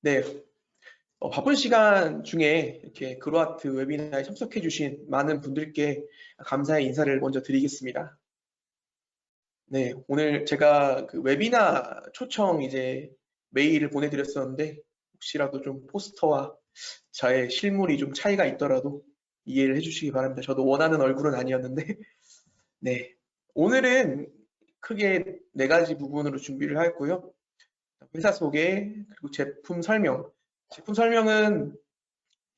네, 바쁜 시간 중에 이렇게 그로아트 웨비나에 참석해 주신 많은 분들께 감사의 인사를 먼저 드리겠습니다. 네, 오늘 제가 그 웨비나 초청 메일을 보내드렸었는데 혹시라도 좀 포스터와 저의 실물이 좀 차이가 있더라도 이해를 해주시기 바랍니다. 저도 원하는 얼굴은 아니었는데 네, 오늘은 크게 네 가지 부분으로 준비를 했고요. 회사 소개, 그리고 제품 설명. 제품 설명은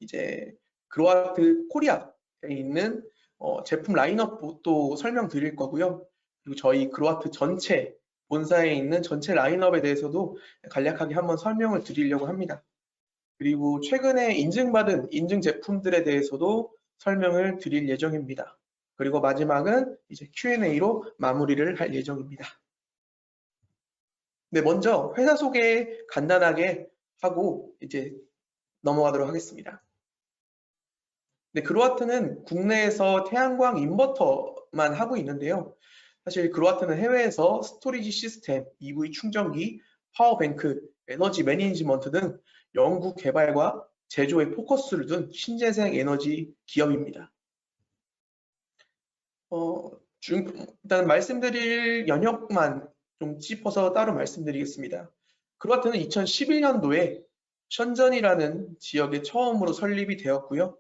이제 그로아트 코리아에 있는 제품 라인업도 설명드릴 거고요. 그리고 저희 그로아트 전체 본사에 있는 전체 라인업에 대해서도 간략하게 한번 설명을 드리려고 합니다. 그리고 최근에 인증받은 인증 제품들에 대해서도 설명을 드릴 예정입니다. 그리고 마지막은 이제 Q&A로 마무리를 할 예정입니다. 네, 먼저 회사 소개 간단하게 하고 이제 넘어가도록 하겠습니다. 네, 그로아트는 국내에서 태양광 인버터만 하고 있는데요. 사실 그로아트는 해외에서 스토리지 시스템, EV 충전기, 파워뱅크, 에너지 매니지먼트 등 연구 개발과 제조에 포커스를 둔 신재생 에너지 기업입니다. 일단 말씀드릴 영역만 좀 짚어서 따로 말씀드리겠습니다. 그로아트는 2011년도에 션전이라는 지역에 처음으로 설립이 되었고요.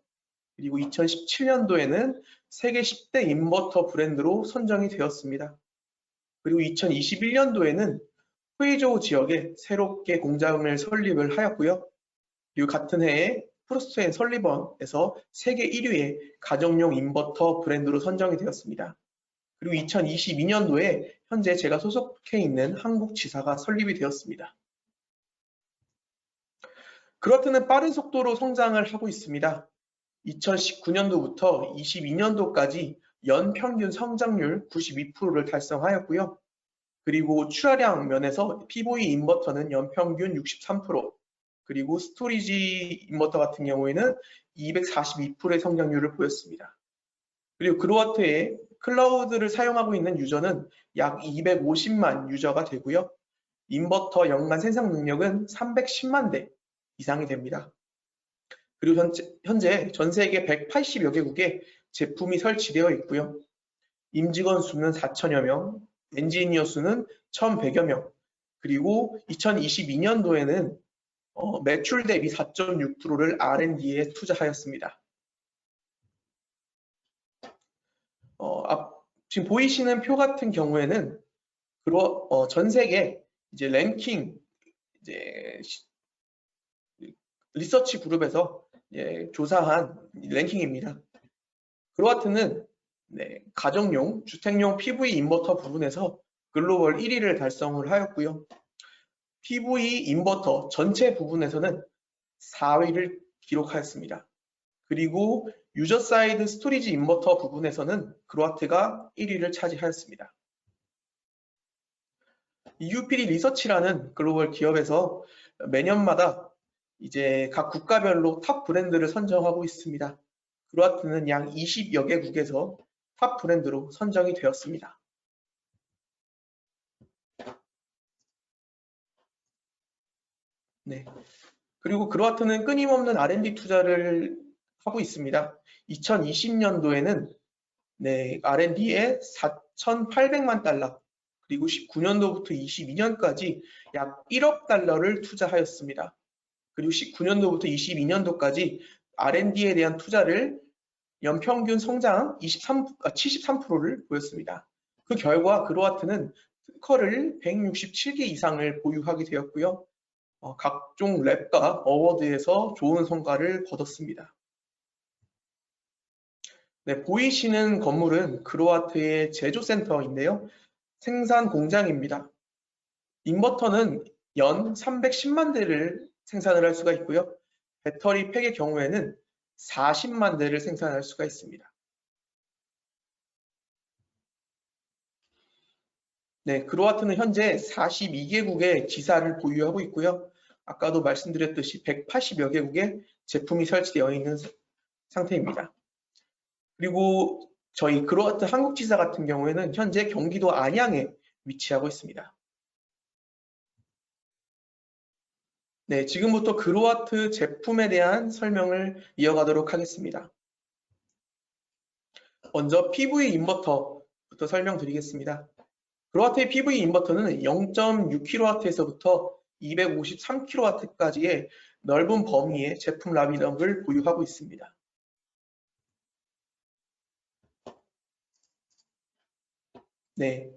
그리고 2017년도에는 세계 10대 인버터 브랜드로 선정이 되었습니다. 그리고 2021년도에는 후이조우 지역에 새롭게 공장을 설립을 하였고요. 그리고 같은 해에 프로스트 앤 설리번에서 세계 1위의 가정용 인버터 브랜드로 선정이 되었습니다. 그리고 2022년도에 현재 제가 소속해 있는 한국지사가 설립이 되었습니다. 그로아트는 빠른 속도로 성장을 하고 있습니다. 2019년도부터 22년도까지 연평균 성장률 92%를 달성하였고요. 그리고 출하량 면에서 PV 인버터는 연평균 63%, 그리고 스토리지 인버터 같은 경우에는 242%의 성장률을 보였습니다. 그리고 그로아트의 클라우드를 사용하고 있는 유저는 약 250만 유저가 되고요. 인버터 연간 생산 능력은 310만 대 이상이 됩니다. 그리고 현재 전 세계 180여 개국에 제품이 설치되어 있고요. 임직원 수는 4천여 명, 엔지니어 수는 1,100여 명, 그리고 2022년도에는 매출 대비 4.6%를 R&D에 투자하였습니다. 지금 보이시는 표 같은 경우에는 전 세계 이제 랭킹 리서치 그룹에서 조사한 랭킹입니다. 그로아트는 가정용, 주택용 PV 인버터 부분에서 글로벌 1위를 달성을 하였고요. PV 인버터 전체 부분에서는 4위를 기록하였습니다. 그리고 유저 사이드 스토리지 인버터 부분에서는 그로아트가 1위를 차지하였습니다. EUPD 리서치라는 글로벌 기업에서 매년마다 이제 각 국가별로 탑 브랜드를 선정하고 있습니다. 그로아트는 약 20여 개국에서 탑 브랜드로 선정이 되었습니다. 네. 그리고 그로아트는 끊임없는 R&D 투자를 하고 있습니다. 2020년도에는 R&D에 4,800만 달러, 그리고 19년도부터 22년까지 약 1억 달러를 투자하였습니다. 그리고 19년도부터 22년도까지 R&D에 대한 투자를 연평균 성장 73%를 보였습니다. 그 결과 그로아트는 특허를 167개 이상을 보유하게 되었고요. 각종 랩과 어워드에서 좋은 성과를 거뒀습니다. 네, 보이시는 건물은 그로아트의 제조센터인데요. 생산 공장입니다. 인버터는 연 310만 대를 생산을 할 수가 있고요. 배터리 팩의 경우에는 40만 대를 생산할 수가 있습니다. 네, 그로아트는 현재 42개국의 지사를 보유하고 있고요. 아까도 말씀드렸듯이 180여 개국에 제품이 설치되어 있는 상태입니다. 그리고 저희 그로아트 한국지사 같은 경우에는 현재 경기도 안양에 위치하고 있습니다. 네, 지금부터 그로아트 제품에 대한 설명을 이어가도록 하겠습니다. 먼저 PV 인버터부터 설명드리겠습니다. 그로아트의 PV 인버터는 0.6kW에서부터 253kW까지의 넓은 범위의 제품 라인업을 보유하고 있습니다. 네,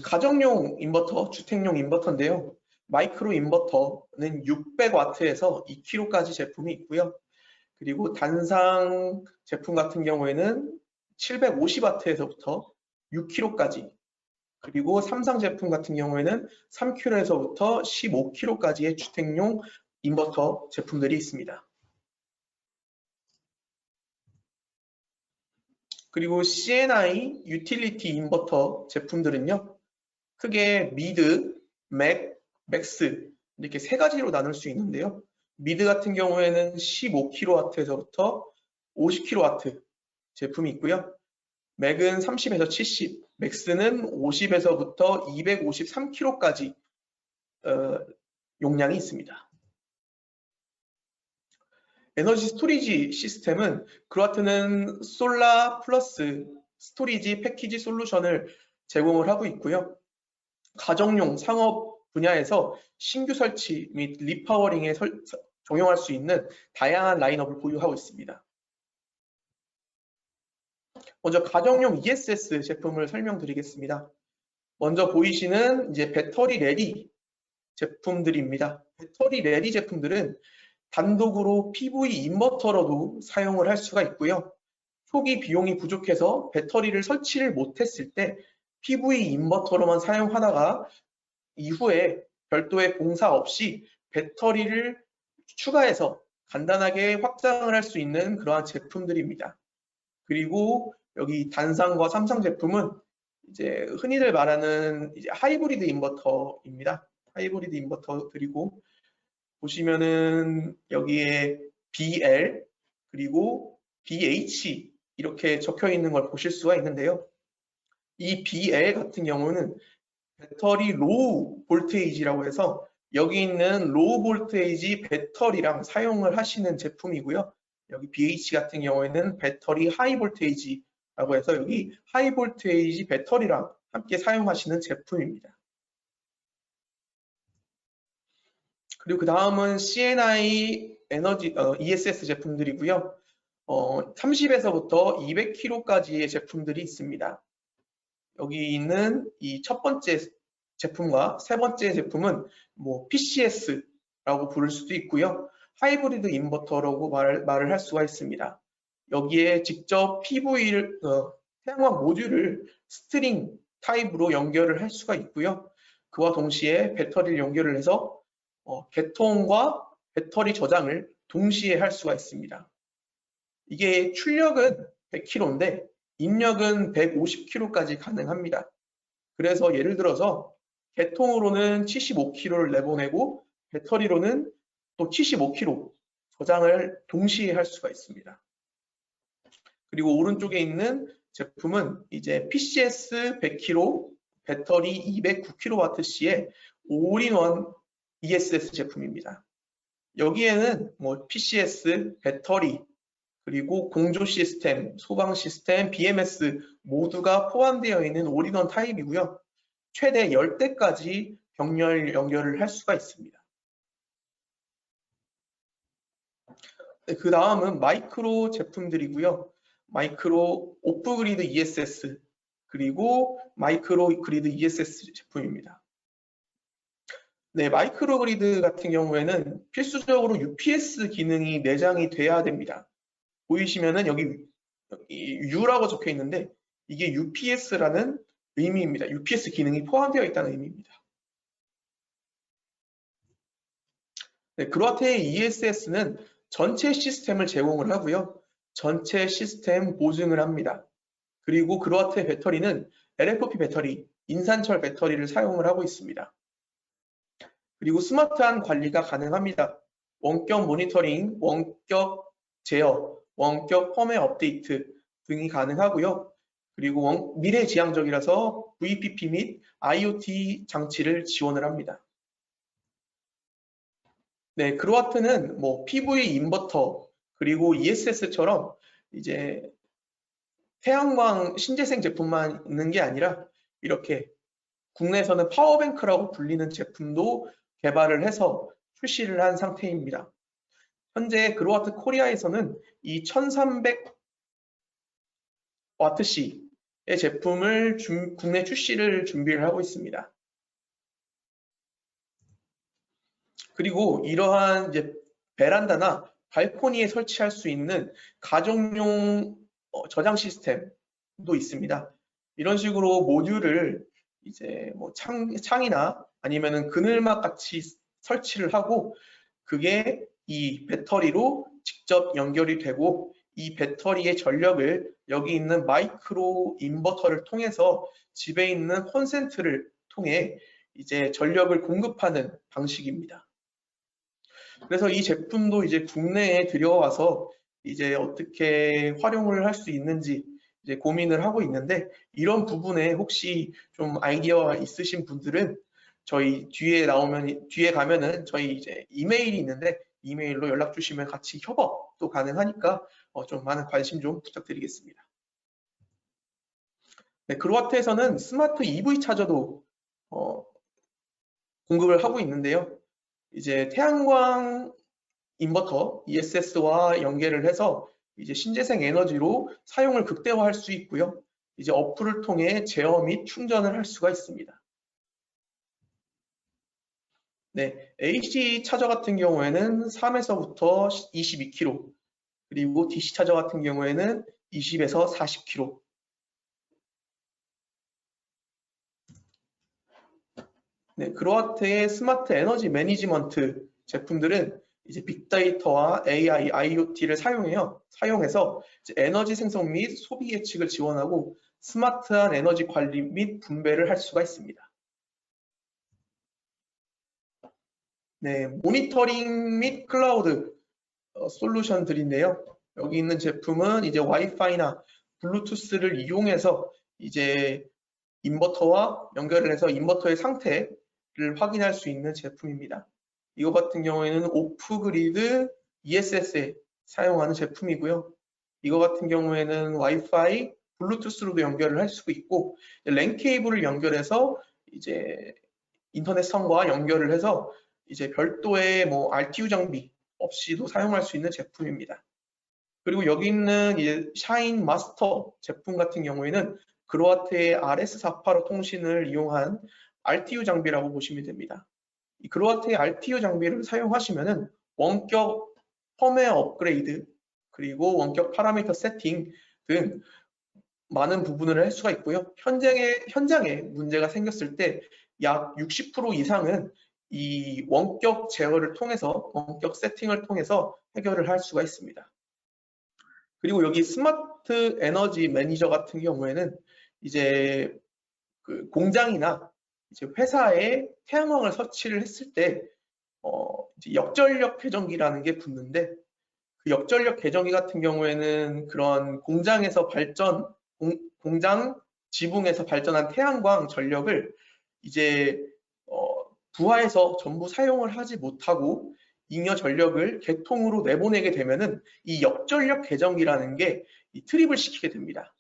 가정용 인버터, 주택용 인버터인데요. 마이크로 인버터는 600W에서 2kW까지 제품이 있고요. 그리고 단상 제품 같은 경우에는 750W에서부터 6kW까지, 그리고 삼성 제품 같은 경우에는 3kW에서부터 15kW까지의 주택용 인버터 제품들이 있습니다. 그리고 C&I 유틸리티 인버터 제품들은요, 크게 미드, 맥, 맥스 이렇게 세 가지로 나눌 수 있는데요. 미드 같은 경우에는 15kW에서부터 50kW 제품이 있고요. 맥은 30에서 70, 맥스는 50에서부터 253kW까지 용량이 있습니다. 에너지 스토리지 시스템은 그로아트는 솔라 플러스 스토리지 패키지 솔루션을 제공을 하고 있고요. 가정용 상업 분야에서 신규 설치 및 리파워링에 적용할 수 있는 다양한 라인업을 보유하고 있습니다. 먼저 가정용 ESS 제품을 설명드리겠습니다. 먼저 보이시는 이제 배터리 레디 제품들입니다. 배터리 레디 제품들은 단독으로 PV 인버터로도 사용을 할 수가 있고요. 초기 비용이 부족해서 배터리를 설치를 못했을 때 PV 인버터로만 사용하다가 이후에 별도의 공사 없이 배터리를 추가해서 간단하게 확장을 할 수 있는 그러한 제품들입니다. 그리고 여기 단상과 삼성 제품은 이제 흔히들 말하는 이제 하이브리드 인버터입니다. 하이브리드 인버터들이고, 보시면은 여기에 BL 그리고 BH 이렇게 적혀 있는 걸 보실 수가 있는데요. 이 BL 같은 경우는 배터리 로우 볼테이지라고 해서 여기 있는 로우 볼테이지 배터리랑 사용을 하시는 제품이고요. 여기 BH 같은 경우에는 배터리 하이 볼테이지라고 해서 여기 하이 볼테이지 배터리랑 함께 사용하시는 제품입니다. 그리고 그 다음은 C&I 에너지 ESS 제품들이고요. 30에서부터 200kW까지의 제품들이 있습니다. 여기 있는 이 첫 번째 제품과 세 번째 제품은 뭐 PCS라고 부를 수도 있고요. 하이브리드 인버터라고 말을 할 수가 있습니다. 여기에 직접 PV를 태양광 모듈을 스트링 타입으로 연결을 할 수가 있고요. 그와 동시에 배터리를 연결을 해서 개통과 배터리 저장을 동시에 할 수가 있습니다. 이게 출력은 100kg인데 입력은 150kg까지 가능합니다. 그래서 예를 들어서 개통으로는 75kg를 내보내고 배터리로는 또 75kg 저장을 동시에 할 수가 있습니다. 그리고 오른쪽에 있는 제품은 이제 PCS 100kg, 배터리 209kWh의 올인원 ESS 제품입니다. 여기에는 뭐 PCS, 배터리, 그리고 공조 시스템, 소방 시스템, BMS 모두가 포함되어 있는 올인원 타입이고요. 최대 10대까지 병렬 연결을 할 수가 있습니다. 네, 그 다음은 마이크로 제품들이고요. 마이크로 오프그리드 ESS 그리고 마이크로 그리드 ESS 제품입니다. 네, 마이크로 그리드 같은 경우에는 필수적으로 UPS 기능이 내장이 돼야 됩니다. 보이시면은 여기 U라고 적혀 있는데 이게 UPS라는 의미입니다. UPS 기능이 포함되어 있다는 의미입니다. 네, 그로아트의 ESS는 전체 시스템을 제공을 하고요. 전체 시스템 보증을 합니다. 그리고 그로아트의 배터리는 LFP 배터리, 인산철 배터리를 사용을 하고 있습니다. 그리고 스마트한 관리가 가능합니다. 원격 모니터링, 원격 제어, 원격 펌웨어 업데이트 등이 가능하고요. 그리고 미래지향적이라서 VPP 및 IoT 장치를 지원을 합니다. 네, 그로아트는 뭐 PV 인버터 그리고 ESS처럼 이제 태양광 신재생 제품만 있는 게 아니라 이렇게 국내에서는 파워뱅크라고 불리는 제품도 개발을 해서 출시를 한 상태입니다. 현재 그로아트 코리아에서는 이 1300Wc의 제품을 국내 출시를 준비를 하고 있습니다. 그리고 이러한 이제 베란다나 발코니에 설치할 수 있는 가정용 저장 시스템도 있습니다. 이런 식으로 모듈을 이제 뭐 창이나 아니면은 그늘막 같이 설치를 하고 그게 이 배터리로 직접 연결이 되고 이 배터리의 전력을 여기 있는 마이크로 인버터를 통해서 집에 있는 콘센트를 통해 이제 전력을 공급하는 방식입니다. 그래서 이 제품도 이제 국내에 들여와서 이제 어떻게 활용을 할 수 있는지 이제 고민을 하고 있는데 이런 부분에 혹시 좀 아이디어가 있으신 분들은 저희 뒤에 가면은 저희 이제 이메일이 있는데 이메일로 연락 주시면 같이 협업도 가능하니까 좀 많은 관심 좀 부탁드리겠습니다. 네, 그로아트에서는 스마트 EV 차저도 공급을 하고 있는데요. 이제 태양광 인버터 ESS와 연계를 해서 이제 신재생 에너지로 사용을 극대화할 수 있고요. 이제 어플을 통해 제어 및 충전을 할 수가 있습니다. 네, AC 차저 같은 경우에는 3에서부터 22km, 그리고 DC 차저 같은 경우에는 20에서 40km. 네, 그로아트의 스마트 에너지 매니지먼트 제품들은 이제 빅데이터와 AI, IoT를 사용해서 이제 에너지 생성 및 소비 예측을 지원하고 스마트한 에너지 관리 및 분배를 할 수가 있습니다. 네, 모니터링 및 클라우드 솔루션들인데요. 여기 있는 제품은 이제 와이파이나 블루투스를 이용해서 이제 인버터와 연결을 해서 인버터의 상태를 확인할 수 있는 제품입니다. 이거 같은 경우에는 오프그리드 ESS에 사용하는 제품이고요. 이거 같은 경우에는 와이파이, 블루투스로도 연결을 할 수 있고 랜 케이블을 연결해서 이제 인터넷 선과 연결을 해서 이제 별도의 뭐 RTU 장비 없이도 사용할 수 있는 제품입니다. 그리고 여기 있는 이제 샤인 마스터 제품 같은 경우에는 그로아트의 RS485 통신을 이용한 RTU 장비라고 보시면 됩니다. 이 그로아트의 RTU 장비를 사용하시면은 원격 펌웨어 업그레이드 그리고 원격 파라미터 세팅 등 많은 부분을 할 수가 있고요. 현장에 문제가 생겼을 때 약 60% 이상은 이 원격 제어를 통해서 원격 세팅을 통해서 해결을 할 수가 있습니다. 그리고 여기 스마트 에너지 매니저 같은 경우에는 이제 그 공장이나 이제 회사에 태양광을 설치를 했을 때 이제 역전력 계정기라는 게 붙는데 그 역전력 계정기 같은 경우에는 그런 공장에서 공장 지붕에서 발전한 태양광 전력을 이제 부하에서 전부 사용을 하지 못하고 잉여 전력을 개통으로 내보내게 되면은 이 역전력 계정기라는 게 트립을 시키게 됩니다.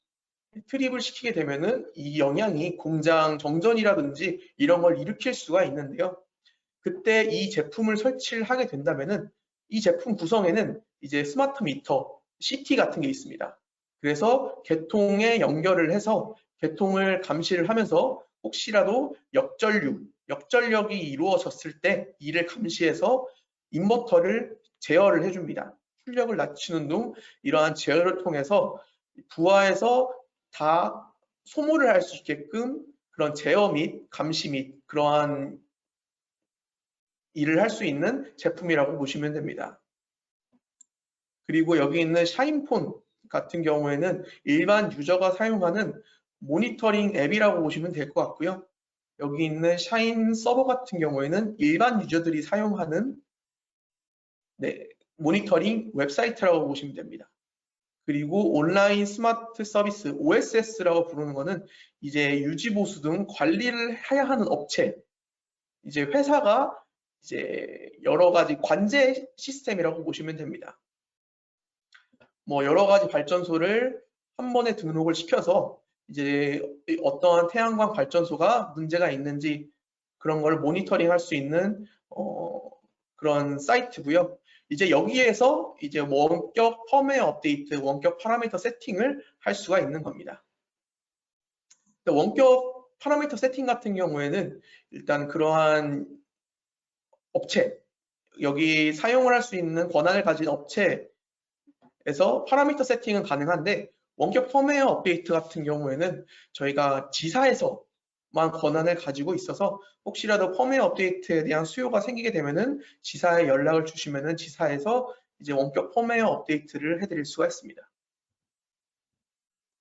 트립을 시키게 되면은 이 영향이 공장 정전이라든지 이런 걸 일으킬 수가 있는데요. 그때 이 제품을 설치를 하게 된다면은 이 제품 구성에는 이제 스마트 미터, CT 같은 게 있습니다. 그래서 개통에 연결을 해서 개통을 감시를 하면서 혹시라도 역전력이 이루어졌을 때 이를 감시해서 인버터를 제어를 해줍니다. 출력을 낮추는 등 이러한 제어를 통해서 부하에서 다 소모를 할 수 있게끔 그런 제어 및 감시 및 그러한 일을 할 수 있는 제품이라고 보시면 됩니다. 그리고 여기 있는 샤인폰 같은 경우에는 일반 유저가 사용하는 모니터링 앱이라고 보시면 될 것 같고요. 여기 있는 샤인 서버 같은 경우에는 일반 유저들이 사용하는 모니터링 웹사이트라고 보시면 됩니다. 그리고 온라인 스마트 서비스 OSS라고 부르는 거는 이제 유지보수 등 관리를 해야 하는 업체, 이제 회사가 이제 여러 가지 관제 시스템이라고 보시면 됩니다. 뭐 여러 가지 발전소를 한 번에 등록을 시켜서 이제 어떠한 태양광 발전소가 문제가 있는지 그런 걸 모니터링 할 수 있는 그런 사이트고요. 이제 여기에서 이제 원격 펌웨어 업데이트, 원격 파라미터 세팅을 할 수가 있는 겁니다. 원격 파라미터 세팅 같은 경우에는 일단 그러한 업체, 여기 사용을 할 수 있는 권한을 가진 업체에서 파라미터 세팅은 가능한데 원격 펌웨어 업데이트 같은 경우에는 저희가 지사에서만 권한을 가지고 있어서 혹시라도 펌웨어 업데이트에 대한 수요가 생기게 되면은 지사에 연락을 주시면은 지사에서 이제 원격 펌웨어 업데이트를 해드릴 수가 있습니다.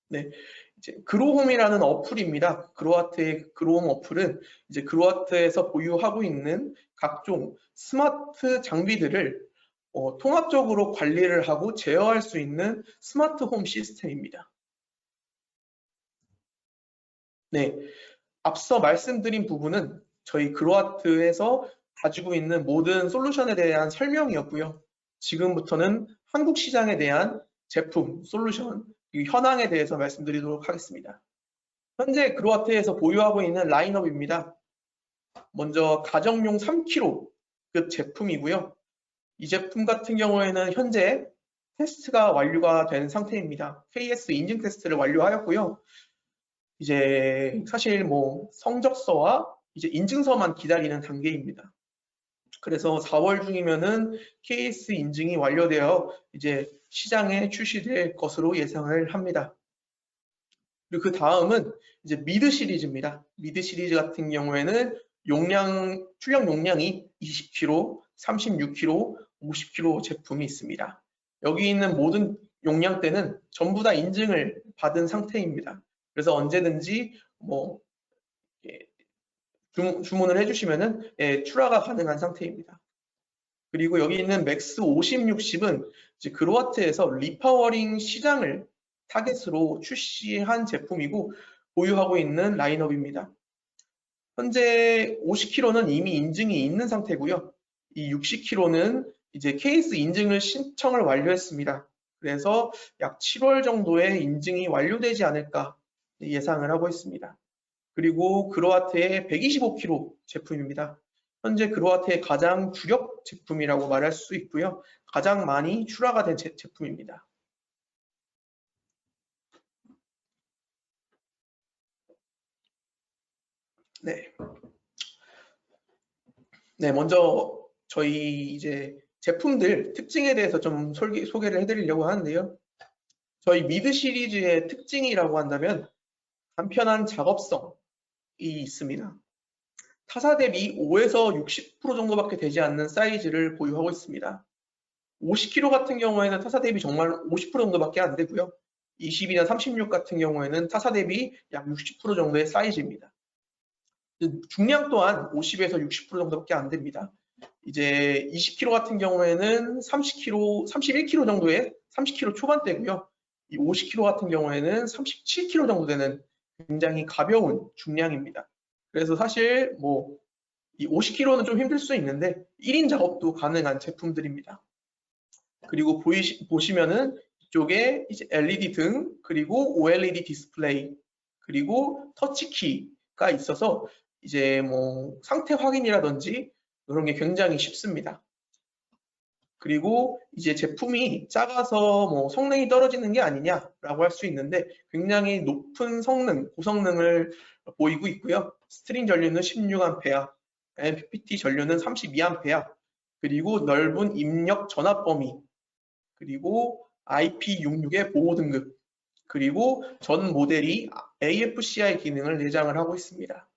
네, 이제 그로홈이라는 어플입니다. 그로아트의 그로홈 어플은 이제 그로아트에서 보유하고 있는 각종 스마트 장비들을 통합적으로 관리를 하고 제어할 수 있는 스마트 홈 시스템입니다. 네, 앞서 말씀드린 부분은 저희 그로아트에서 가지고 있는 모든 솔루션에 대한 설명이었고요. 지금부터는 한국 시장에 대한 제품, 솔루션, 현황에 대해서 말씀드리도록 하겠습니다. 현재 그로아트에서 보유하고 있는 라인업입니다. 먼저 가정용 3kg급 제품이고요. 이 제품 같은 경우에는 현재 테스트가 완료가 된 상태입니다. KS 인증 테스트를 완료하였고요. 이제 사실 뭐 성적서와 이제 인증서만 기다리는 단계입니다. 그래서 4월 중이면은 KS 인증이 완료되어 이제 시장에 출시될 것으로 예상을 합니다. 그리고 그 다음은 이제 미드 시리즈입니다. 미드 시리즈 같은 경우에는 출력 용량이 20kg, 36kg, 50kg 제품이 있습니다. 여기 있는 모든 용량대는 전부 다 인증을 받은 상태입니다. 그래서 언제든지 뭐 주문을 해주시면은 출하가 가능한 상태입니다. 그리고 여기 있는 맥스 50, 60은 이제 그로아트에서 리파워링 시장을 타겟으로 출시한 제품이고 보유하고 있는 라인업입니다. 현재 50kg는 이미 인증이 있는 상태고요. 이 60kg는 이제 케이스 인증을 신청을 완료했습니다. 그래서 약 7월 정도에 인증이 완료되지 않을까 예상을 하고 있습니다. 그리고 그로아트의 125kg 제품입니다. 현재 그로아트의 가장 주력 제품이라고 말할 수 있고요. 가장 많이 출하가 된 제품입니다. 네. 네, 먼저 저희 이제 제품들 특징에 대해서 좀 소개를 해드리려고 하는데요. 저희 미드 시리즈의 특징이라고 한다면 간편한 작업성이 있습니다. 타사 대비 5에서 60% 정도밖에 되지 않는 사이즈를 보유하고 있습니다. 50kg 같은 경우에는 타사 대비 정말 50% 정도밖에 안 되고요. 20이나 36 같은 경우에는 타사 대비 약 60% 정도의 사이즈입니다. 중량 또한 50에서 60% 정도밖에 안 됩니다. 이제 20kg 같은 경우에는 30kg, 31kg 정도의 30kg 초반대고요. 이 50kg 같은 경우에는 37kg 정도 되는 굉장히 가벼운 중량입니다. 그래서 사실 뭐 이 50kg는 좀 힘들 수 있는데 1인 작업도 가능한 제품들입니다. 그리고 보시면은 이쪽에 이제 LED 등 그리고 OLED 디스플레이 그리고 터치키가 있어서 이제 뭐 상태 확인이라든지 이런 게 굉장히 쉽습니다. 그리고 이제 제품이 작아서 뭐 성능이 떨어지는 게 아니냐라고 할 수 있는데 굉장히 높은 성능, 고성능을 보이고 있고요. 스트링 전류는 16A, MPPT 전류는 32A, 그리고 넓은 입력 전압 범위, 그리고 IP66의 보호 등급, 그리고 전 모델이 AFCI 기능을 내장을 하고 있습니다.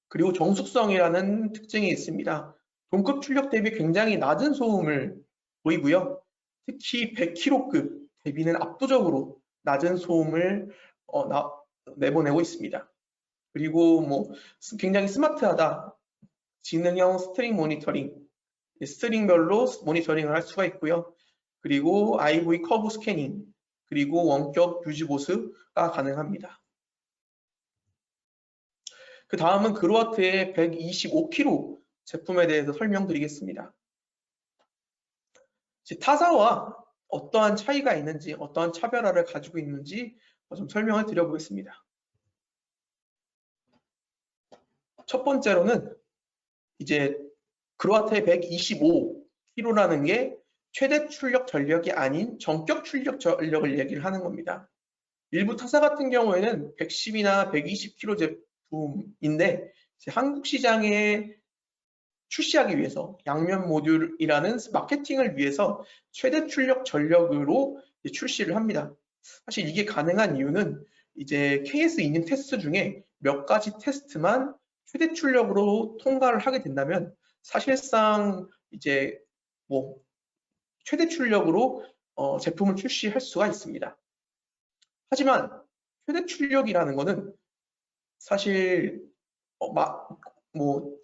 그리고 정숙성이라는 특징이 있습니다. 동급 출력 대비 굉장히 낮은 소음을 보이고요. 특히 100kg급 대비는 압도적으로 낮은 소음을 내보내고 있습니다. 그리고 뭐 굉장히 스마트하다. 지능형 스트링 모니터링, 스트링별로 모니터링을 할 수가 있고요. 그리고 IV 커브 스캐닝, 그리고 원격 유지 보수가 가능합니다. 그 다음은 그로아트의 125kg 제품에 대해서 설명드리겠습니다. 타사와 어떠한 차이가 있는지, 어떠한 차별화를 가지고 있는지 좀 설명을 드려보겠습니다. 첫 번째로는 이제 그로아트의 125kg라는 게 최대 출력 전력이 아닌 전격 출력 전력을 얘기를 하는 겁니다. 일부 타사 같은 경우에는 110이나 120kg 제품인데 한국 시장에 출시하기 위해서 양면 모듈이라는 마케팅을 위해서 최대 출력 전력으로 출시를 합니다. 사실 이게 가능한 이유는 이제 KS 인증 테스트 중에 몇 가지 테스트만 최대 출력으로 통과를 하게 된다면 사실상 이제 뭐 최대 출력으로 제품을 출시할 수가 있습니다. 하지만 최대 출력이라는 거는 사실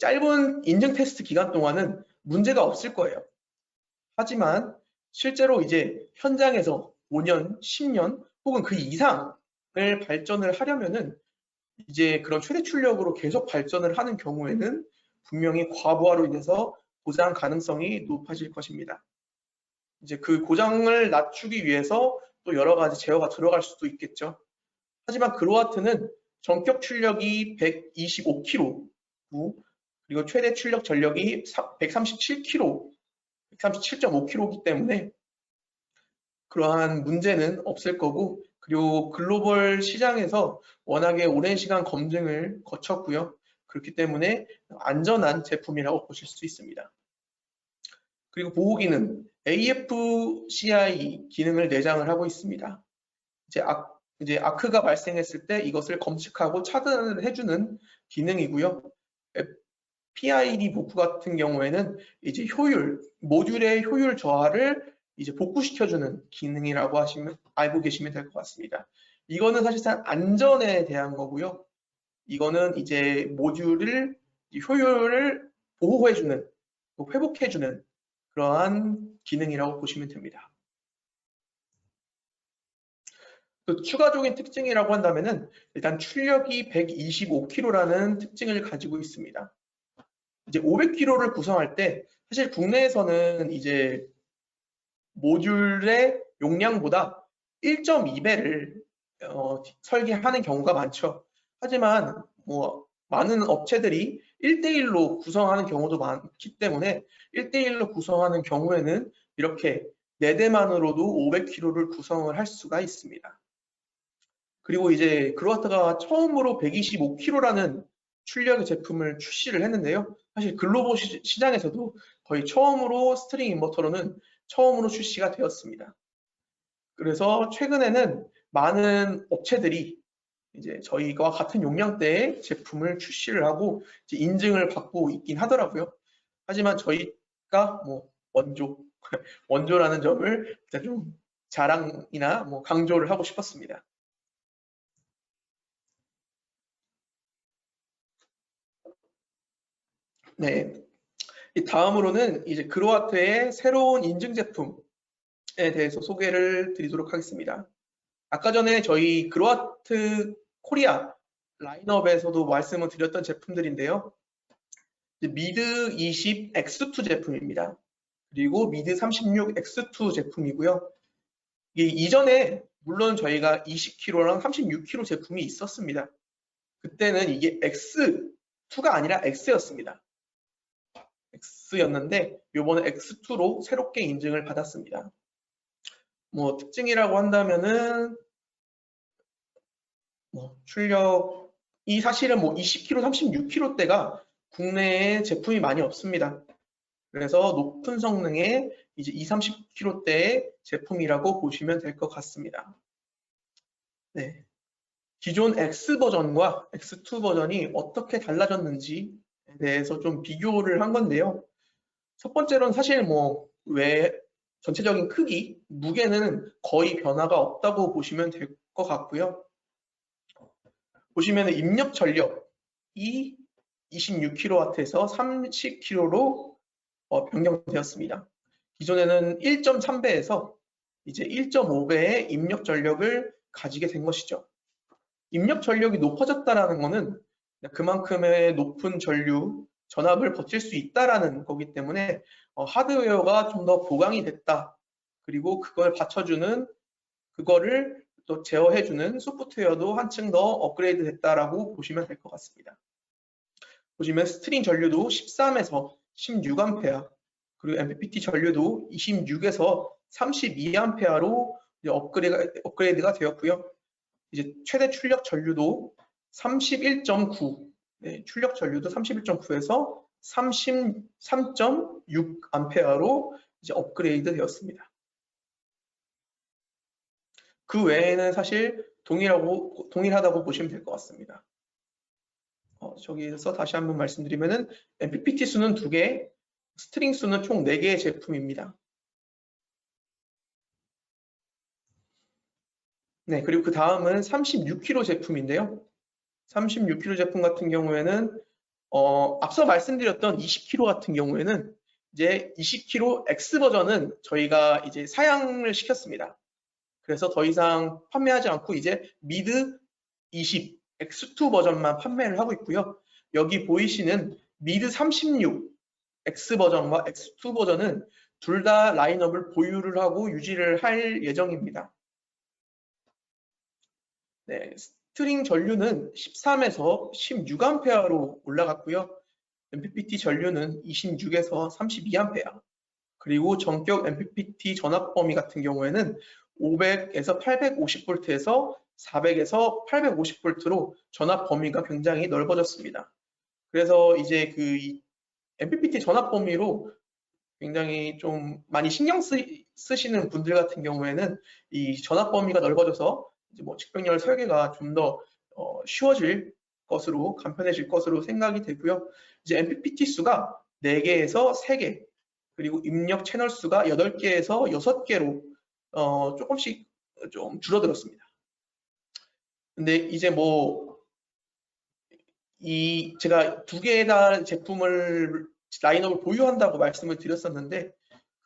짧은 인증 테스트 기간 동안은 문제가 없을 거예요. 하지만 실제로 이제 현장에서 5년, 10년 혹은 그 이상을 발전을 하려면은 이제 그런 최대 출력으로 계속 발전을 하는 경우에는 분명히 과부하로 인해서 고장 가능성이 높아질 것입니다. 이제 그 고장을 낮추기 위해서 또 여러 가지 제어가 들어갈 수도 있겠죠. 하지만 그로아트는 전격 출력이 125kg, 그리고 최대 출력 전력이 137kg, 137.5kg이기 때문에 그러한 문제는 없을 거고, 그리고 글로벌 시장에서 워낙에 오랜 시간 검증을 거쳤고요. 그렇기 때문에 안전한 제품이라고 보실 수 있습니다. 그리고 보호 기능, AFCI 기능을 내장을 하고 있습니다. 이제 아크가 발생했을 때 이것을 검측하고 차단을 해주는 기능이고요. PID 복구 같은 경우에는 이제 모듈의 효율 저하를 이제 복구시켜주는 기능이라고 알고 계시면 될 것 같습니다. 이거는 사실상 안전에 대한 거고요. 이거는 이제 모듈을 효율을 보호해주는, 회복해주는 그러한 기능이라고 보시면 됩니다. 또 추가적인 특징이라고 한다면은 일단 출력이 125kg라는 특징을 가지고 있습니다. 이제 500kg를 구성할 때 사실 국내에서는 이제 모듈의 용량보다 1.2배를 설계하는 경우가 많죠. 하지만 많은 업체들이 1대1로 구성하는 경우도 많기 때문에 1대1로 구성하는 경우에는 이렇게 4대만으로도 500kg를 구성을 할 수가 있습니다. 그리고 이제 그로아트가 처음으로 125kg라는 출력의 제품을 출시를 했는데요. 사실 글로벌 시장에서도 거의 처음으로 스트링 인버터로는 처음으로 출시가 되었습니다. 그래서 최근에는 많은 업체들이 이제 저희와 같은 용량대의 제품을 출시를 하고 이제 인증을 받고 있긴 하더라고요. 하지만 저희가 원조라는 점을 좀 자랑이나 강조를 하고 싶었습니다. 네. 다음으로는 이제 그로아트의 새로운 인증 제품에 대해서 소개를 드리도록 하겠습니다. 아까 전에 저희 그로아트 코리아 라인업에서도 말씀을 드렸던 제품들인데요. 미드 20 X2 제품입니다. 그리고 미드 36 X2 제품이고요. 이전에 물론 저희가 20kg랑 36kg 제품이 있었습니다. 그때는 이게 X2가 아니라 X였습니다. X였는데 이번에 X2로 새롭게 인증을 받았습니다. 특징이라고 한다면은 출력이 사실은 20kg, 36kg대가 국내에 제품이 많이 없습니다. 그래서 높은 성능의 이제 20, 30kg대의 제품이라고 보시면 될 것 같습니다. 네. 기존 X 버전과 X2 버전이 어떻게 달라졌는지에 대해서 좀 비교를 한 건데요. 첫 번째로는 사실 전체적인 크기, 무게는 거의 변화가 없다고 보시면 될 것 같고요. 보시면 입력 전력이 26kW에서 30kW로 변경되었습니다. 기존에는 1.3배에서 이제 1.5배의 입력 전력을 가지게 된 것이죠. 입력 전력이 높아졌다는 것은 그만큼의 높은 전류, 전압을 버틸 수 있다라는 거기 때문에 하드웨어가 좀 더 보강이 됐다. 그리고 그걸 받쳐주는 그거를 또 제어해주는 소프트웨어도 한층 더 업그레이드 됐다라고 보시면 될 것 같습니다. 보시면 스트링 전류도 13에서 16A, 그리고 MPPT 전류도 26에서 32A로 업그레이드가 되었고요. 이제 최대 출력 전류도 31.9, 네, 출력 전류도 31.9에서 33.6A로 이제 업그레이드 되었습니다. 그 외에는 사실 동일하다고 보시면 될 것 같습니다. 저기에서 다시 한번 말씀드리면은 MPPT 수는 2개, 스트링 수는 총 4개의 제품입니다. 네, 그리고 그 다음은 36kg 제품인데요. 36kg 제품 같은 경우에는 앞서 말씀드렸던 20kg 같은 경우에는 이제 20kg X 버전은 저희가 이제 사양을 시켰습니다. 그래서 더 이상 판매하지 않고 이제 미드 20 X2 버전만 판매를 하고 있고요. 여기 보이시는 미드 36 X 버전과 X2 버전은 둘 다 라인업을 보유를 하고 유지를 할 예정입니다. 네, 스트링 전류는 13에서 16A로 올라갔고요. MPPT 전류는 26에서 32A, 그리고 전격 MPPT 전압 범위 같은 경우에는 500에서 850V에서 400에서 850V로 전압 범위가 굉장히 넓어졌습니다. 그래서 이제 그 MPPT 전압 범위로 굉장히 좀 많이 신경 쓰시는 분들 같은 경우에는 이 전압 범위가 넓어져서 이제 뭐 직병렬 설계가 좀 더 쉬워질 것으로, 간편해질 것으로 생각이 되고요. 이제 MPPT 수가 4개에서 3개, 그리고 입력 채널 수가 8개에서 6개로 조금씩 좀 줄어들었습니다. 근데 이제 뭐 제가 2개의 다 제품을 라인업을 보유한다고 말씀을 드렸었는데,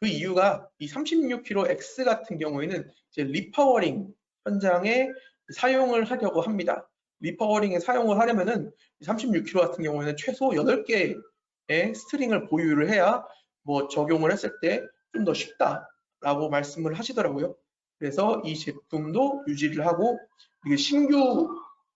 그 이유가 이 36kg X 같은 경우에는 이제 리파워링 현장에 사용을 하려고 합니다. 리파워링에 사용을 하려면은 36kg 같은 경우에는 최소 8개의 스트링을 보유를 해야 뭐 적용을 했을 때 좀 더 쉽다라고 말씀을 하시더라고요. 그래서 이 제품도 유지를 하고, 이게 신규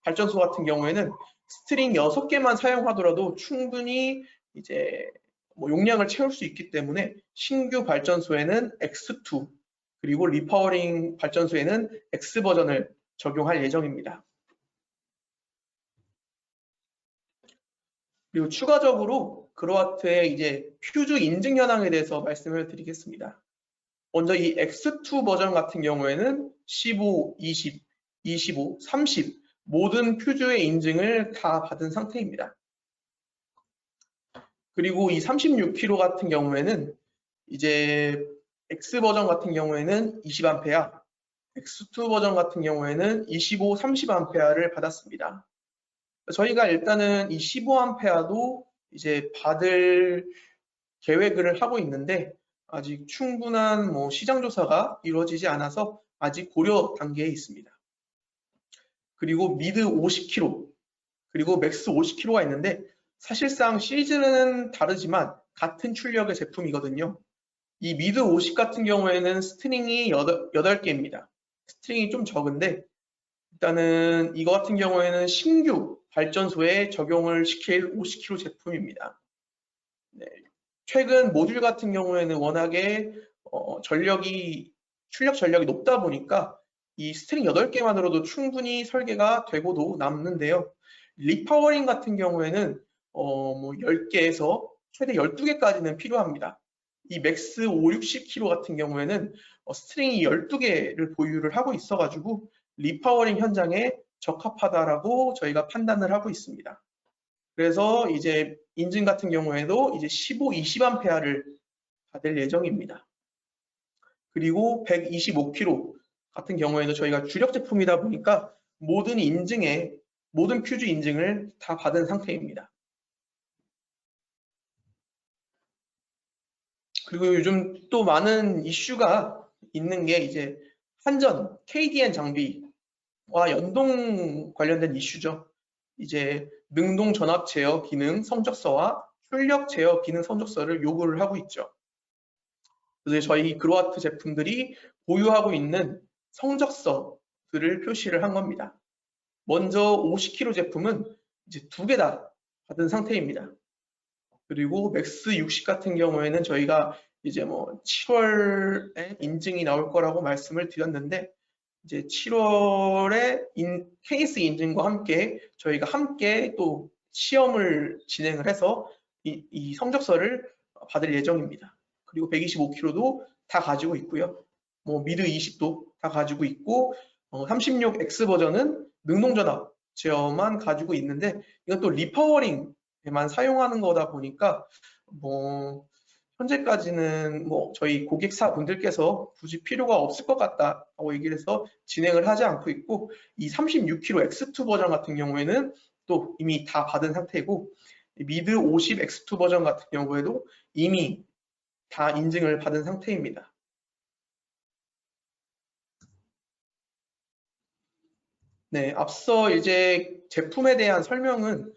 발전소 같은 경우에는 스트링 6개만 사용하더라도 충분히 이제 뭐 용량을 채울 수 있기 때문에 신규 발전소에는 X2, 그리고 리파워링 발전소에는 X 버전을 적용할 예정입니다. 그리고 추가적으로 그로아트의 이제 퓨즈 인증 현황에 대해서 말씀을 드리겠습니다. 먼저 이 X2 버전 같은 경우에는 15, 20, 25, 30 모든 퓨즈의 인증을 다 받은 상태입니다. 그리고 이 36kg 같은 경우에는 이제 X 버전 같은 경우에는 20A, X2 버전 같은 경우에는 25, 30A를 받았습니다. 저희가 일단은 이 15A도 이제 받을 계획을 하고 있는데, 아직 충분한 뭐 시장 조사가 이루어지지 않아서 아직 고려 단계에 있습니다. 그리고 미드 50kg, 그리고 맥스 50kg가 있는데, 사실상 시리즈는 다르지만 같은 출력의 제품이거든요. 이 미드 50 같은 경우에는 스트링이 8개입니다. 스트링이 좀 적은데, 일단은 이거 같은 경우에는 신규 발전소에 적용을 시킬 50kg 제품입니다. 네. 최근 모듈 같은 경우에는 워낙에 출력 전력이 높다 보니까 이 스트링 8개만으로도 충분히 설계가 되고도 남는데요. 리파워링 같은 경우에는 뭐 10개에서 최대 12개까지는 필요합니다. 이 맥스 5, 60kg 같은 경우에는 스트링이 12개를 보유를 하고 있어가지고 리파워링 현장에 적합하다라고 저희가 판단을 하고 있습니다. 그래서 이제 인증 같은 경우에도 이제 15, 20A를 받을 예정입니다. 그리고 125kg 같은 경우에는 저희가 주력 제품이다 보니까 모든 퓨즈 인증을 다 받은 상태입니다. 그리고 요즘 또 많은 이슈가 있는 게 이제 한전, KDN 장비와 연동 관련된 이슈죠. 이제 능동 전압 제어 기능 성적서와 출력 제어 기능 성적서를 요구를 하고 있죠. 그래서 저희 그로아트 제품들이 보유하고 있는 성적서들을 표시를 한 겁니다. 먼저 50kg 제품은 이제 2개 다 받은 상태입니다. 그리고 맥스 60 같은 경우에는 저희가 이제 뭐 7월에 인증이 나올 거라고 말씀을 드렸는데, 이제 7월에 케이스 인증과 함께 저희가 함께 또 시험을 진행을 해서 이 성적서를 받을 예정입니다. 그리고 125kg도 다 가지고 있고요. 뭐 미드 20도 다 가지고 있고, 36X 버전은 능동전압 제어만 가지고 있는데, 이건 또 리파워링에만 사용하는 거다 보니까 뭐 현재까지는 뭐 저희 고객사분들께서 굳이 필요가 없을 것 같다고 얘기를 해서 진행을 하지 않고 있고, 이 36kg X2 버전 같은 경우에는 또 이미 다 받은 상태고, 미드 50 X2 버전 같은 경우에도 이미 다 인증을 받은 상태입니다. 네, 앞서 이제 제품에 대한 설명은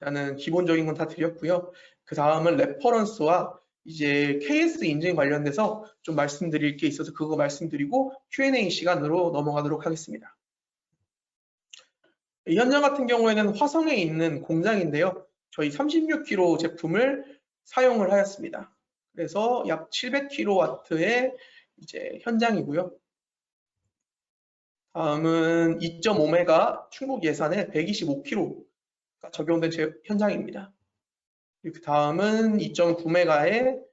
일단은 기본적인 건 다 드렸고요. 그 다음은 레퍼런스와 이제 KS 인증 관련돼서 좀 말씀드릴 게 있어서 그거 말씀드리고 Q&A 시간으로 넘어가도록 하겠습니다. 이 현장 같은 경우에는 화성에 있는 공장인데요. 저희 36kg 제품을 사용을 하였습니다. 그래서 약 700kW의 이제 현장이고요. 다음은 2.5메가 충북 예산에 125kg가 적용된 현장입니다. 그 다음은 2.9메가의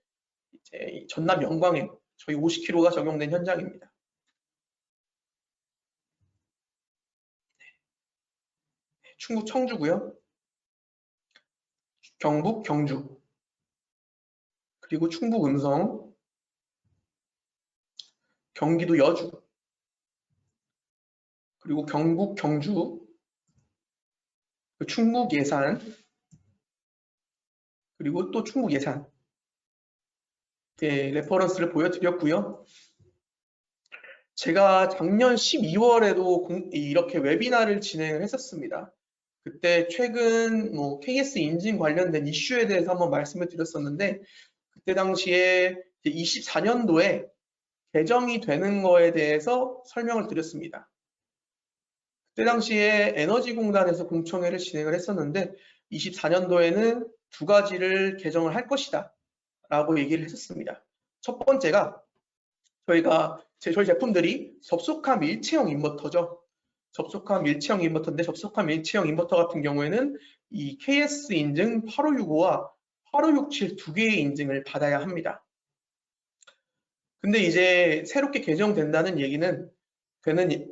이제 전남 영광에 저희 50kg가 적용된 현장입니다. 충북 청주고요. 경북 경주, 그리고 충북 음성, 경기도 여주, 그리고 경북 경주, 충북 예산, 그리고 또 충북 예산 레퍼런스를 보여드렸고요. 제가 작년 12월에도 이렇게 웨비나를 진행을 했었습니다. 그때 최근 뭐 KS 인증 관련된 이슈에 대해서 한번 말씀을 드렸었는데, 그때 당시에 24년도에 개정이 되는 거에 대해서 설명을 드렸습니다. 그때 당시에 에너지공단에서 공청회를 진행을 했었는데 24년도에는 2가지를 개정을 할 것이다 라고 얘기를 했었습니다. 첫 번째가 저희 제품들이 접속함 일체형 인버터죠. 접속함 일체형 인버터인데, 접속함 일체형 인버터 같은 경우에는 이 KS 인증 8565와 8567 2개의 인증을 받아야 합니다. 근데 이제 새롭게 개정된다는 얘기는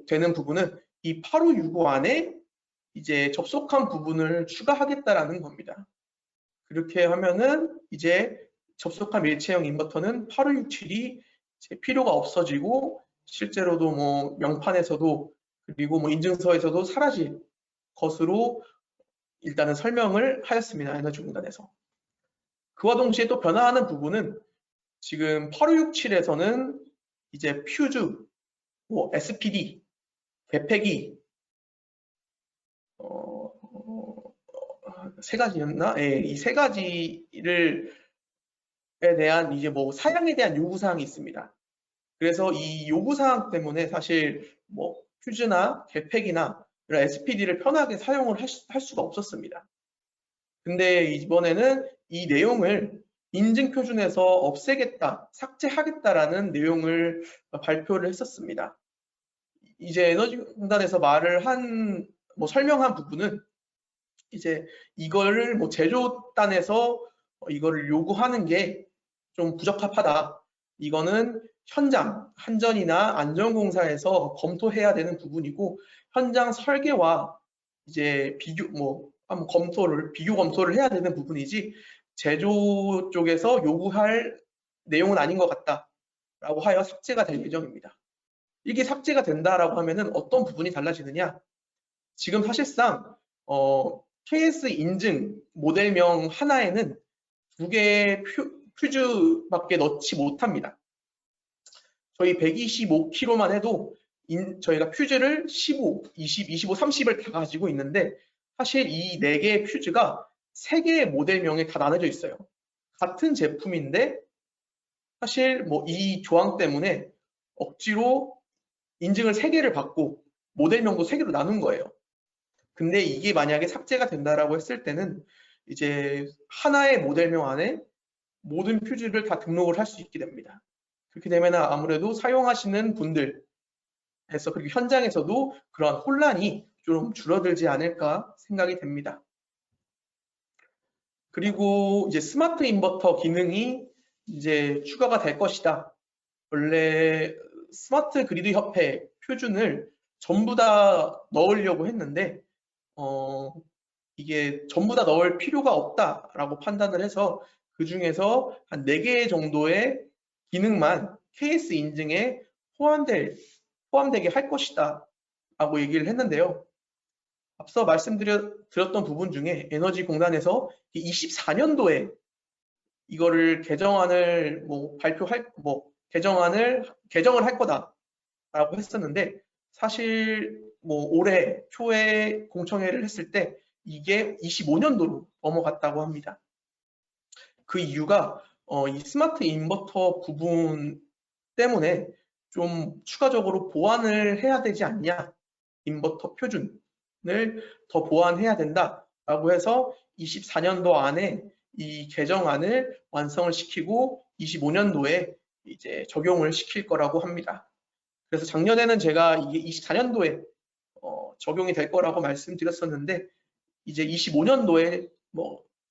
되는 부분은 이 8565 안에 이제 접속함 부분을 추가하겠다라는 겁니다. 그렇게 하면은 이제 접속함 일체형 인버터는 8567이 필요가 없어지고, 실제로도 뭐 명판에서도 그리고 뭐 인증서에서도 사라질 것으로 일단은 설명을 하였습니다. 에너지공단에서. 그와 동시에 또 변화하는 부분은, 지금 8567에서는 이제 퓨즈, 뭐 SPD, 개폐기 3가지였나? 예, 이 3가지를 대한 이제 뭐 사양에 대한 요구사항이 있습니다. 그래서 이 요구사항 때문에 사실 뭐 퓨즈나 개폐기나 이런 SPD를 편하게 사용을 할 수가 없었습니다. 근데 이번에는 이 내용을 인증표준에서 없애겠다, 삭제하겠다라는 내용을 발표를 했었습니다. 이제 에너지공단에서 말을 뭐 설명한 부분은, 이제 이거를 뭐 제조단에서 이거를 요구하는 게 좀 부적합하다. 이거는 현장, 한전이나 안전공사에서 검토해야 되는 부분이고, 현장 설계와 이제 비교 검토를 해야 되는 부분이지 제조 쪽에서 요구할 내용은 아닌 것 같다라고 하여 삭제가 될 예정입니다. 이게 삭제가 된다라고 하면은 어떤 부분이 달라지느냐? 지금 사실상 KS 인증 모델명 하나에는 2개의 퓨즈밖에 넣지 못합니다. 저희 125kg만 해도 저희가 퓨즈를 15, 20, 25, 30을 다 가지고 있는데, 사실 이 4개의 퓨즈가 세 개의 모델명이 다 나눠져 있어요. 같은 제품인데 사실 뭐 이 조항 때문에 억지로 인증을 세 개를 받고 모델명도 세 개로 나눈 거예요. 근데 이게 만약에 삭제가 된다라고 했을 때는 이제 하나의 모델명 안에 모든 퓨즈를 다 등록을 할 수 있게 됩니다. 그렇게 되면 아무래도 사용하시는 분들에서 그리고 현장에서도 그런 혼란이 좀 줄어들지 않을까 생각이 됩니다. 그리고 이제 스마트 인버터 기능이 이제 추가가 될 것이다. 원래 스마트 그리드 협회 표준을 전부 다 넣으려고 했는데 이게 전부 다 넣을 필요가 없다라고 판단을 해서 그 중에서 한 4개 정도의 기능만 KS 인증에 포함되게 할 것이다 라고 얘기를 했는데요. 앞서 말씀드렸던 부분 중에 에너지공단에서 24년도에 이거를 개정안을 개정을 할 거다라고 했었는데 사실 올해 초에 공청회를 했을 때 이게 25년도로 넘어갔다고 합니다. 그 이유가 이 스마트 인버터 부분 때문에 좀 추가적으로 보완을 해야 되지 않냐, 인버터 표준을 더 보완해야 된다라고 해서 24년도 안에 이 개정안을 완성을 시키고 25년도에 이제 적용을 시킬 거라고 합니다. 그래서 작년에는 제가 이게 24년도에 적용이 될 거라고 말씀드렸었는데 이제 25년도에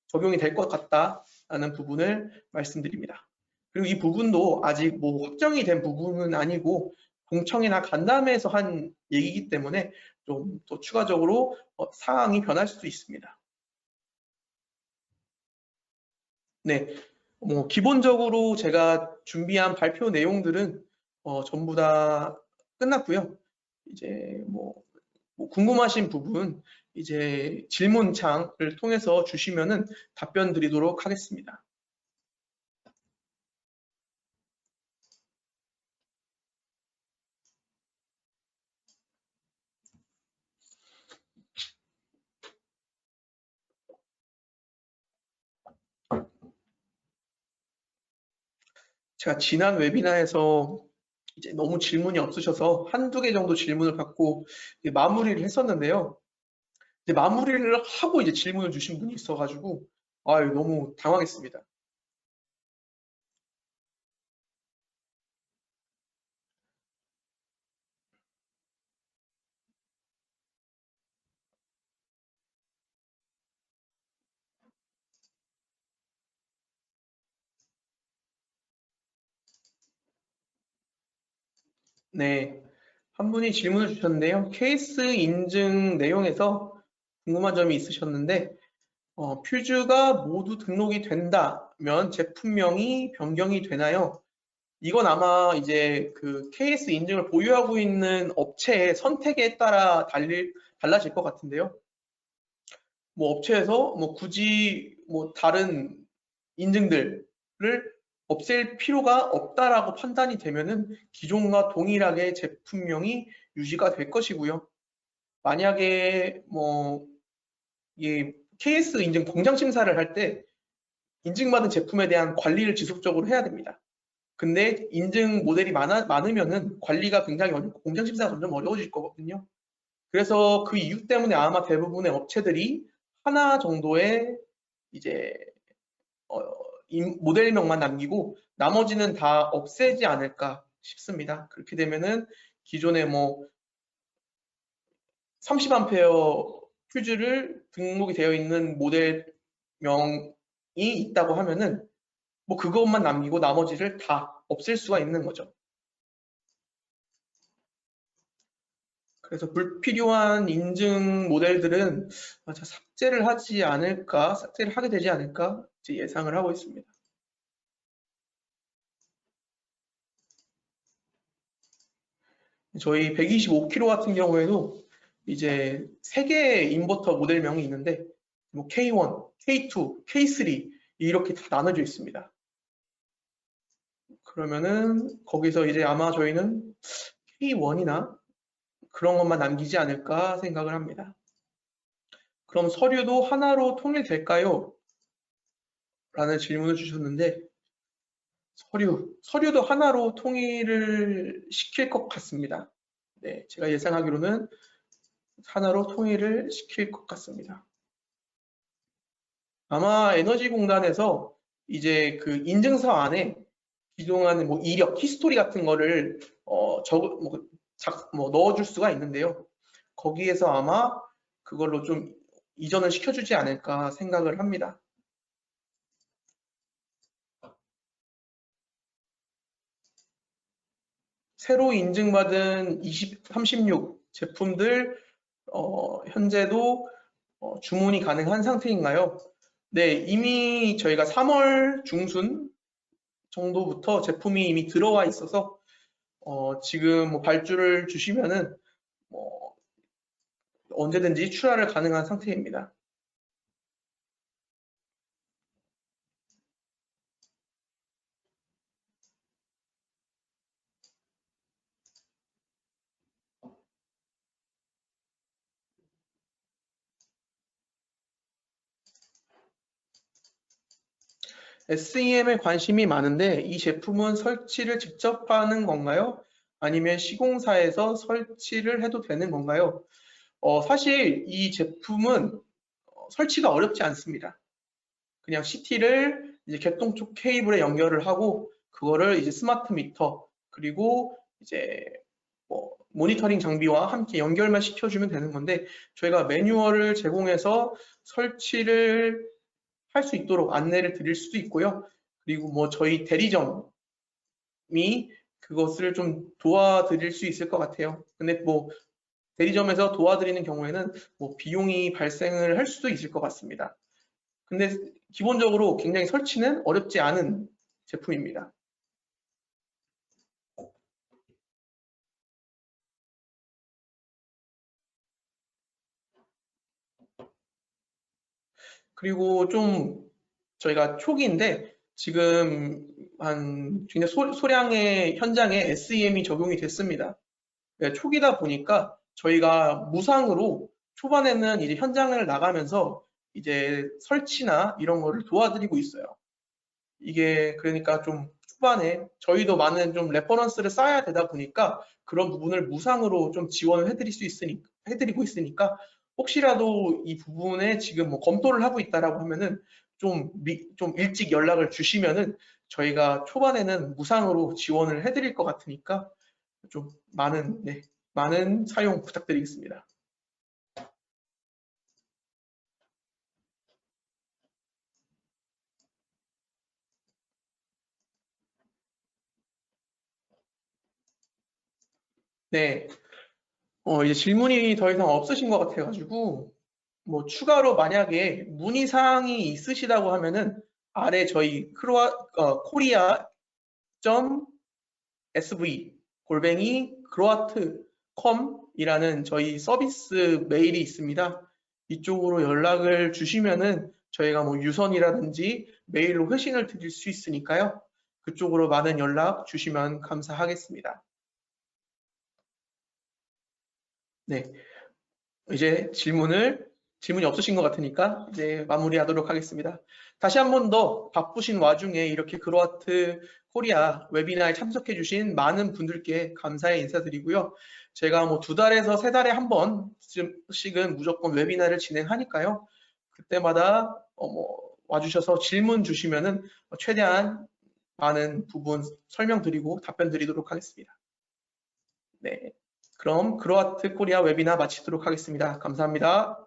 적용이 될 것 같다라는 부분을 말씀드립니다. 그리고 이 부분도 아직 확정이 된 부분은 아니고 공청회나 간담회에서 한 얘기이기 때문에 좀 더 추가적으로 사항이 변할 수도 있습니다. 네, 기본적으로 제가 준비한 발표 내용들은 전부 다 끝났고요. 이제 궁금하신 부분 이제 질문창을 통해서 주시면은 답변 드리도록 하겠습니다. 제가 지난 웨비나에서 이제 너무 질문이 없으셔서 한두 개 정도 질문을 받고 마무리를 했었는데요. 이제 마무리를 하고 이제 질문을 주신 분이 있어가지고 너무 당황했습니다. 네, 한 분이 질문을 주셨는데요. 케이스 인증 내용에서 궁금한 점이 있으셨는데 퓨즈가 모두 등록이 된다면 제품명이 변경이 되나요? 이건 아마 이제 그 KS 인증을 보유하고 있는 업체의 선택에 따라 달라질 것 같은데요. 업체에서 굳이 다른 인증들을 없앨 필요가 없다라고 판단이 되면은 기존과 동일하게 제품명이 유지가 될 것이고요. 만약에 이 KS 인증 공장 심사를 할 때 인증받은 제품에 대한 관리를 지속적으로 해야 됩니다. 근데 인증 모델이 많으면은 관리가 굉장히 어렵고 공장 심사가 점점 어려워질 거거든요. 그래서 그 이유 때문에 아마 대부분의 업체들이 하나 정도의 이제 모델명만 남기고 나머지는 다 없애지 않을까 싶습니다. 그렇게 되면은 기존에 30A 퓨즈를 등록이 되어 있는 모델명이 있다고 하면은 그것만 남기고 나머지를 다 없앨 수가 있는 거죠. 그래서 불필요한 인증 모델들은 삭제를 하게 되지 않을까 예상을 하고 있습니다. 저희 125kW 같은 경우에도 이제 3개의 인버터 모델명이 있는데 K1, K2, K3 이렇게 다 나눠져 있습니다. 그러면은 거기서 이제 아마 저희는 K1이나 그런 것만 남기지 않을까 생각을 합니다. 그럼 서류도 하나로 통일될까요? 라는 질문을 주셨는데 서류도 하나로 통일을 시킬 것 같습니다. 네, 제가 예상하기로는 하나로 통일을 시킬 것 같습니다. 아마 에너지공단에서 이제 그 인증서 안에 그동안 뭐 이력, 히스토리 같은 거를 넣어줄 수가 있는데요. 거기에서 아마 그걸로 좀 이전을 시켜주지 않을까 생각을 합니다. 새로 인증받은 36 제품들 현재도 주문이 가능한 상태인가요? 네, 이미 저희가 3월 중순 정도부터 제품이 이미 들어와 있어서 지금 뭐 발주를 주시면은 뭐 언제든지 출하를 가능한 상태입니다. SEM에 관심이 많은데 이 제품은 설치를 직접 하는 건가요? 아니면 시공사에서 설치를 해도 되는 건가요? 사실 이 제품은 설치가 어렵지 않습니다. 그냥 CT를 이제 개통 쪽 케이블에 연결을 하고 그거를 이제 스마트 미터 그리고 이제 뭐 모니터링 장비와 함께 연결만 시켜주면 되는 건데 저희가 매뉴얼을 제공해서 설치를 할 수 있도록 안내를 드릴 수도 있고요. 그리고 뭐 저희 대리점이 그것을 좀 도와드릴 수 있을 것 같아요. 근데 뭐 대리점에서 도와드리는 경우에는 뭐 비용이 발생을 할 수도 있을 것 같습니다. 근데 기본적으로 굉장히 설치는 어렵지 않은 제품입니다. 그리고 좀 저희가 초기인데 지금 한 굉장히 소량의 현장에 SEM이 적용이 됐습니다. 네, 초기다 보니까 저희가 무상으로 초반에는 이제 현장을 나가면서 이제 설치나 이런 거를 도와드리고 있어요. 이게 그러니까 좀 초반에 저희도 많은 좀 레퍼런스를 쌓아야 되다 보니까 그런 부분을 무상으로 좀 지원을 해드리고 있으니까 혹시라도 이 부분에 지금 뭐 검토를 하고 있다라고 하면은 좀 일찍 연락을 주시면은 저희가 초반에는 무상으로 지원을 해드릴 것 같으니까 좀 많은 사용 부탁드리겠습니다. 네, 이제 질문이 더 이상 없으신 것 같아가지고 뭐 추가로 만약에 문의사항이 있으시다고 하면은 아래 저희 korea.sv 골뱅이 croat.com이라는 저희 서비스 메일이 있습니다. 이쪽으로 연락을 주시면은 저희가 뭐 유선이라든지 메일로 회신을 드릴 수 있으니까요. 그쪽으로 많은 연락 주시면 감사하겠습니다. 네, 이제 질문이 없으신 것 같으니까 이제 마무리하도록 하겠습니다. 다시 한 번 더 바쁘신 와중에 이렇게 그로아트 코리아 웨비나에 참석해 주신 많은 분들께 감사의 인사드리고요. 제가 뭐 2달에서 3달에 한 번씩은 무조건 웨비나를 진행하니까요. 그때마다 와주셔서 질문 주시면은 최대한 많은 부분 설명드리고 답변 드리도록 하겠습니다. 네. 그럼 그로아트 코리아 웨비나 마치도록 하겠습니다. 감사합니다.